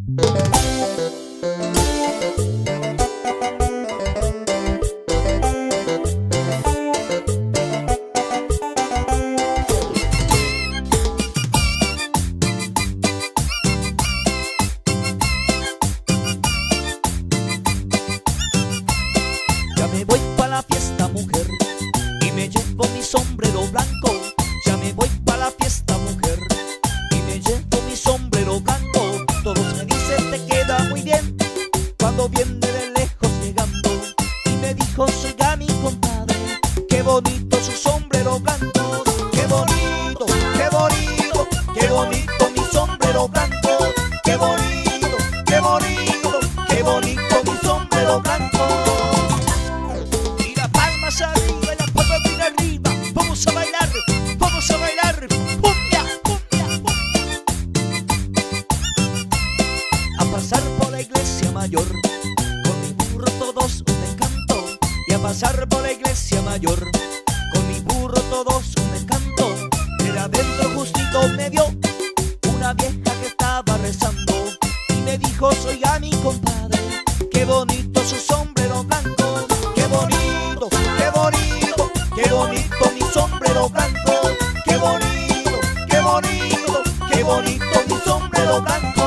Ya me voy pa' la fiesta, mujer, y me llevo mi sombrero blanco. Ya me voy pa' la fiesta, mujer, y me llevo mi sombrero blanco. Todos me dicen te queda muy bien, cuando viene de lejos llegando. Y me dijo oiga mi compadre, qué bonito su sombrero blanco. Qué bonito, qué bonito, qué bonito mi sombrero blanco. Qué bonito, qué bonito, qué bonito mi sombrero blanco. Y las palmas arriba y las palmas bien arriba. Vamos a bailar, vamos a bailar. Cumbia, cumbia, cumbia. A pasar por la iglesia mayor, con mi burro todos un encanto. Y a pasar por la iglesia mayor, con mi burro todos un encanto. Pero adentro justito me vio una vieja que estaba rezando. Y me dijo oiga mi compadre, qué bonito su sombrero blanco. Qué bonito, qué bonito, qué bonito mi sombrero blanco. Qué bonito, qué bonito, qué bonito mi sombrero blanco.